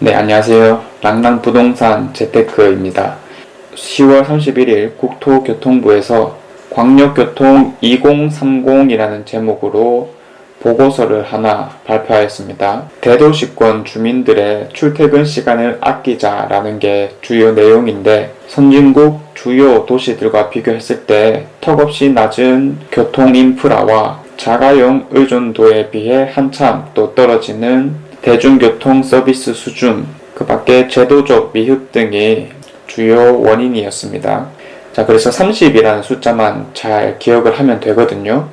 네, 안녕하세요. 랑랑부동산 재테크입니다. 10월 31일 국토교통부에서 광역교통 2030이라는 제목으로 보고서를 하나 발표하였습니다. 대도시권 주민들의 출퇴근 시간을 아끼자라는 게 주요 내용인데, 선진국 주요 도시들과 비교했을 때 턱없이 낮은 교통 인프라와 자가용 의존도에 비해 한참 또 떨어지는 대중교통 서비스 수준, 그 밖에 제도적 미흡 등이 주요 원인이었습니다. 자, 그래서 30이라는 숫자만 잘 기억을 하면 되거든요.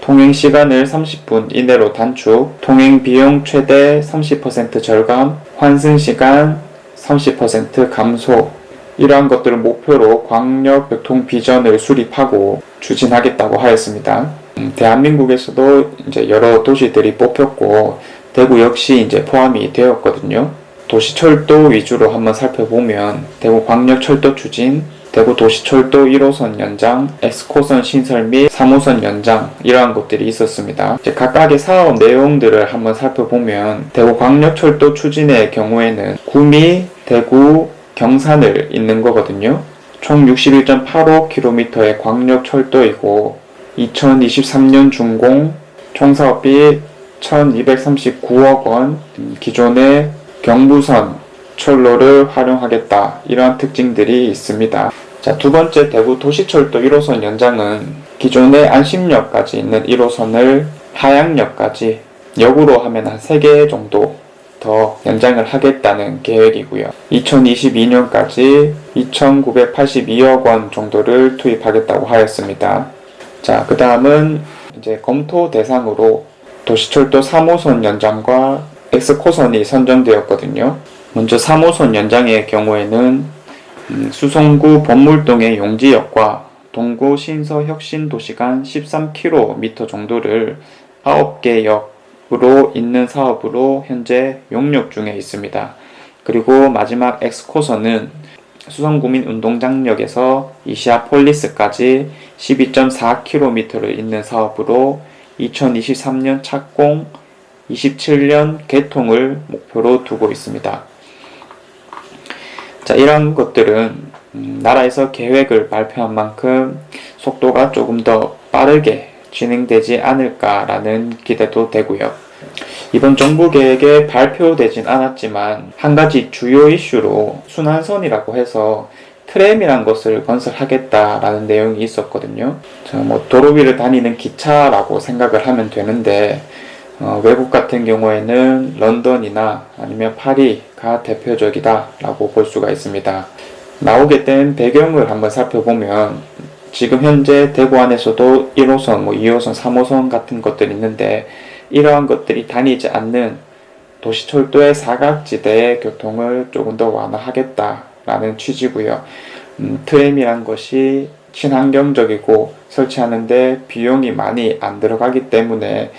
통행시간을 30분 이내로 단축, 통행비용 최대 30% 절감, 환승시간 30% 감소, 이러한 것들을 목표로 광역교통 비전을 수립하고 추진하겠다고 하였습니다. 대한민국에서도 이제 여러 도시들이 뽑혔고, 대구 역시 이제 포함이 되었거든요. 도시철도 위주로 한번 살펴보면 대구 광역철도 추진, 대구 도시철도 1호선 연장, X코선 신설 및 3호선 연장, 이러한 것들이 있었습니다. 이제 각각의 사업 내용들을 한번 살펴보면 대구 광역철도 추진의 경우에는 구미, 대구, 경산을 잇는 거거든요. 총 61.85km의 광역철도이고 2023년 준공, 총 사업비 1239억 원, 기존의 경부선 철로를 활용하겠다, 이러한 특징들이 있습니다. 자, 두 번째 대구 도시철도 1호선 연장은 기존의 안심역까지 있는 1호선을 하양역까지 역으로 하면 한 3개 정도 더 연장을 하겠다는 계획이고요. 2022년까지 2,982억 원 정도를 투입하겠다고 하였습니다. 자, 그 다음은 이제 검토 대상으로 도시철도 3호선 연장과 X코선이 선정되었거든요. 먼저 3호선 연장의 경우에는 수성구 범물동의 용지역과 동구 신서혁신도시 간 13km 정도를 9개 역으로 잇는 사업으로 현재 용역 중에 있습니다. 그리고 마지막 X코선은 수성구민운동장역에서 이시아폴리스까지 12.4km를 잇는 사업으로 2023년 착공, 27년 개통을 목표로 두고 있습니다. 자, 이런 것들은 나라에서 계획을 발표한 만큼 속도가 조금 더 빠르게 진행되지 않을까라는 기대도 되고요. 이번 정부 계획에 발표되진 않았지만 한 가지 주요 이슈로 순환선이라고 해서 트램이란 것을 건설하겠다라는 내용이 있었거든요. 자, 도로 위를 다니는 기차라고 생각을 하면 되는데, 외국 같은 경우에는 런던이나 아니면 파리가 대표적이다 라고 볼 수가 있습니다. 나오게 된 배경을 한번 살펴보면 지금 현재 대구 안에서도 1호선, 2호선, 3호선 같은 것들이 있는데, 이러한 것들이 다니지 않는 도시철도의 사각지대의 교통을 조금 더 완화하겠다라는 취지고요. 트램이란 것이 친환경적이고 설치하는데 비용이 많이 안 들어가기 때문에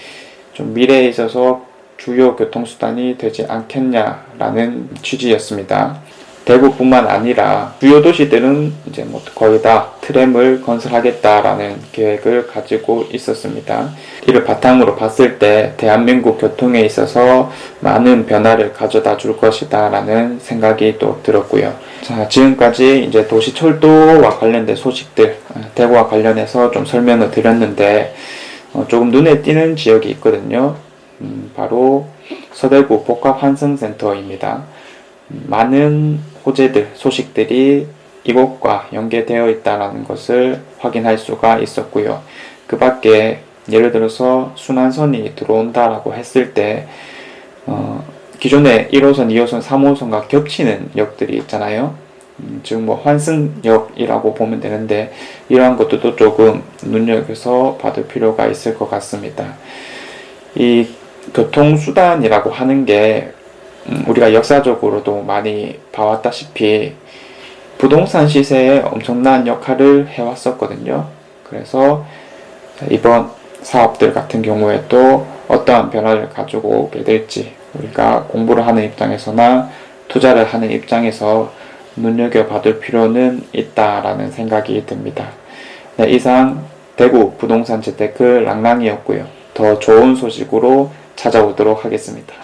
좀 미래에 있어서 주요 교통수단이 되지 않겠냐라는 취지였습니다. 대구뿐만 아니라 주요 도시들은 이제 거의 다 트램을 건설하겠다라는 계획을 가지고 있었습니다. 이를 바탕으로 봤을 때 대한민국 교통에 있어서 많은 변화를 가져다 줄 것이다라는 생각이 또 들었고요. 자, 지금까지 이제 도시철도와 관련된 소식들, 대구와 관련해서 좀 설명을 드렸는데, 조금 눈에 띄는 지역이 있거든요. 바로 서대구 복합환승센터입니다. 많은 호재들, 소식들이 이곳과 연계되어 있다는 것을 확인할 수가 있었고요. 그 밖에 예를 들어서 순환선이 들어온다라고 했을 때 기존의 1호선, 2호선, 3호선과 겹치는 역들이 있잖아요. 즉 환승역이라고 보면 되는데, 이러한 것들도 조금 눈여겨서 받을 필요가 있을 것 같습니다. 이 교통수단이라고 하는 게 우리가 역사적으로도 많이 봐왔다시피 부동산 시세에 엄청난 역할을 해왔었거든요. 그래서 이번 사업들 같은 경우에 또 어떠한 변화를 가지고 오게 될지 우리가 공부를 하는 입장에서나 투자를 하는 입장에서 눈여겨봐둘 필요는 있다라는 생각이 듭니다. 네, 이상 대구 부동산 재테크 랑랑이었고요. 더 좋은 소식으로 찾아오도록 하겠습니다.